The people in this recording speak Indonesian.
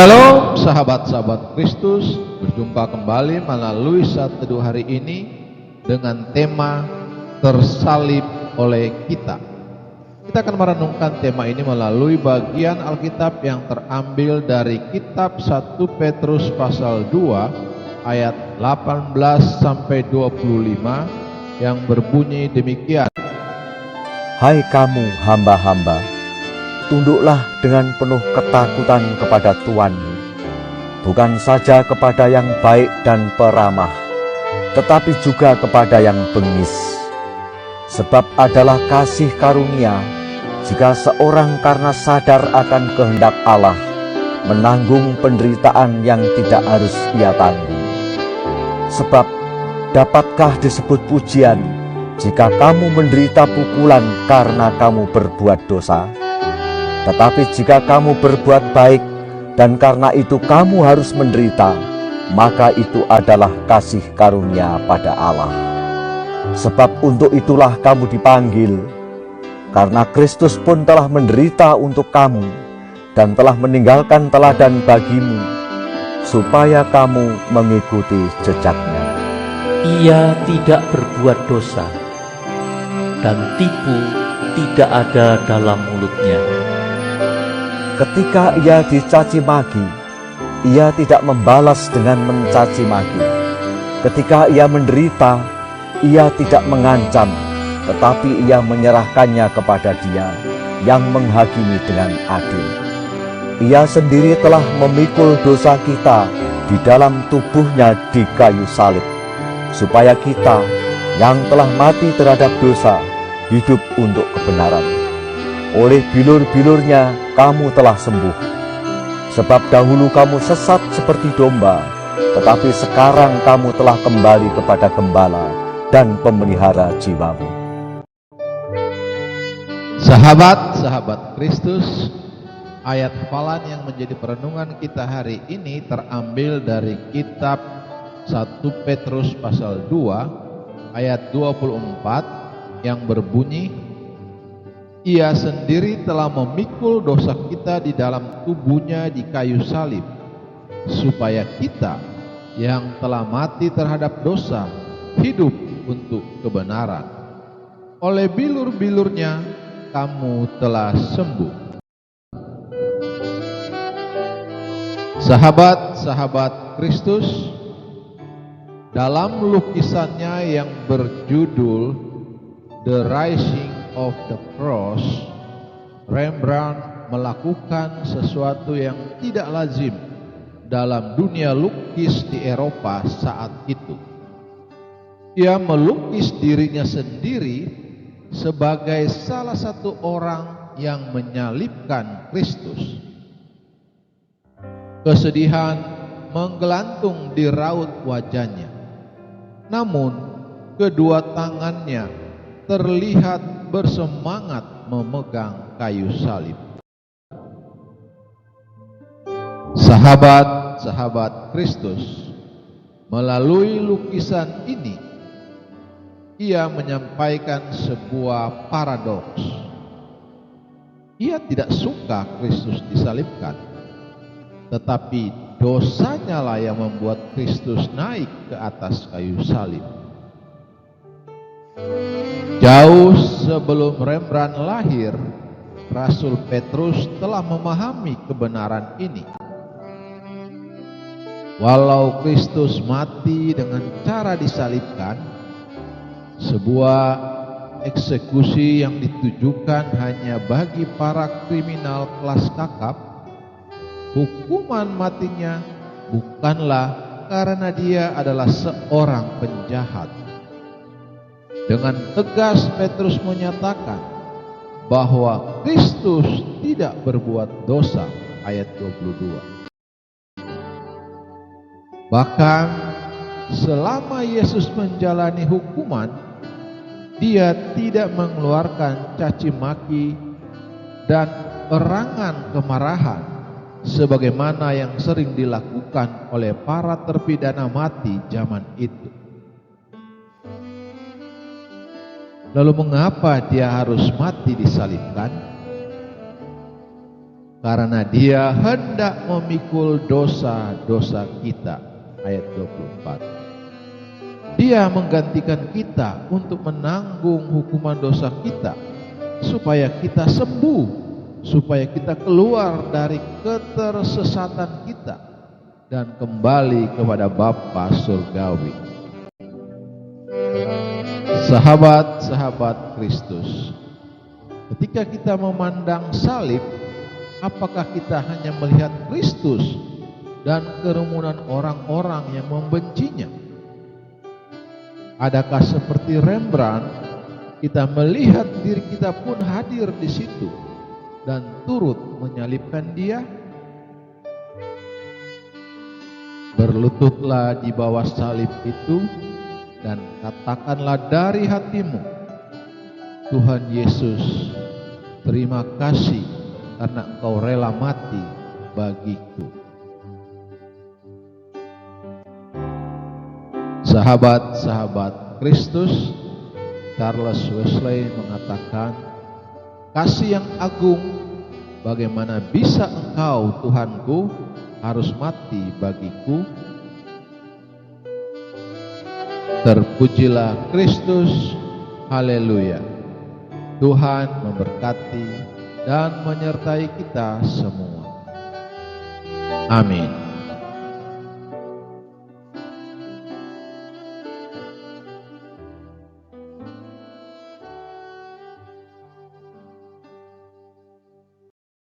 Shalom sahabat-sahabat Kristus, berjumpa kembali melalui Saat Teduh hari ini dengan tema tersalib oleh kita. Kita akan merenungkan tema ini melalui bagian Alkitab yang terambil dari kitab 1 Petrus pasal 2 ayat 18 sampai 25 yang berbunyi demikian. Hai kamu hamba-hamba, tunduklah dengan penuh ketakutan kepada Tuhanmu, bukan saja kepada yang baik dan peramah, tetapi juga kepada yang bengis. Sebab adalah kasih karunia jika seorang karena sadar akan kehendak Allah menanggung penderitaan yang tidak harus ia tanggung. Sebab dapatkah disebut pujian jika kamu menderita pukulan karena kamu berbuat dosa? Tetapi jika kamu berbuat baik dan karena itu kamu harus menderita, maka itu adalah kasih karunia pada Allah. Sebab untuk itulah kamu dipanggil, karena Kristus pun telah menderita untuk kamu dan telah meninggalkan teladan bagimu, supaya kamu mengikuti jejaknya. Ia tidak berbuat dosa, dan tipu tidak ada dalam mulutnya. Ketika ia dicaci maki, ia tidak membalas dengan mencaci maki. Ketika ia menderita, ia tidak mengancam, tetapi ia menyerahkannya kepada Dia yang menghakimi dengan adil. Ia sendiri telah memikul dosa kita di dalam tubuhnya di kayu salib, supaya kita yang telah mati terhadap dosa hidup untuk kebenaran. Oleh bilur-bilurnya kamu telah sembuh. Sebab dahulu kamu sesat seperti domba, tetapi sekarang kamu telah kembali kepada Gembala dan pemelihara jiwamu. Sahabat-sahabat Kristus, ayat hafalan yang menjadi perenungan kita hari ini terambil dari kitab 1 Petrus pasal 2 ayat 24 yang berbunyi, Ia sendiri telah memikul dosa kita di dalam tubuhnya di kayu salib, supaya kita yang telah mati terhadap dosa hidup untuk kebenaran. Oleh bilur-bilurnya kamu telah sembuh. Sahabat-sahabat Kristus, dalam lukisannya yang berjudul The Rising of the Cross, Rembrandt melakukan sesuatu yang tidak lazim dalam dunia lukis di Eropa saat itu. Ia melukis dirinya sendiri sebagai salah satu orang yang menyalibkan Kristus. Kesedihan menggelantung di raut wajahnya, namun kedua tangannya terlihat bersemangat memegang kayu salib. Sahabat-sahabat Kristus, melalui lukisan ini ia menyampaikan sebuah paradoks. Ia tidak suka Kristus disalibkan, tetapi dosanya lah yang membuat Kristus naik ke atas kayu salib. Jauh sebelum Rembrandt lahir, Rasul Petrus telah memahami kebenaran ini. Walau Kristus mati dengan cara disalibkan, sebuah eksekusi yang ditujukan hanya bagi para kriminal kelas kakap, hukuman matinya bukanlah karena dia adalah seorang penjahat. Dengan tegas Petrus menyatakan bahwa Kristus tidak berbuat dosa, ayat 22. Bahkan selama Yesus menjalani hukuman, Dia tidak mengeluarkan caci maki dan erangan kemarahan sebagaimana yang sering dilakukan oleh para terpidana mati zaman itu. Lalu mengapa Dia harus mati disalibkan? karena Dia hendak memikul dosa-dosa kita. Ayat 24. Dia menggantikan kita untuk menanggung hukuman dosa kita, supaya kita sembuh, supaya kita keluar dari ketersesatan kita dan kembali kepada Bapa surgawi. Sahabat-sahabat Kristus, ketika kita memandang salib, apakah kita hanya melihat Kristus dan kerumunan orang-orang yang membencinya? Adakah seperti Rembrandt, kita melihat diri kita pun hadir di situ dan turut menyalibkan Dia? Berlututlah di bawah salib itu dan katakanlah dari hatimu, Tuhan Yesus, terima kasih karena Engkau rela mati bagiku. Sahabat-sahabat Kristus, Charles Wesley mengatakan, kasih yang agung, bagaimana bisa Engkau Tuhanku harus mati bagiku? Terpujilah Kristus, haleluya. Tuhan memberkati dan menyertai kita semua. Amin.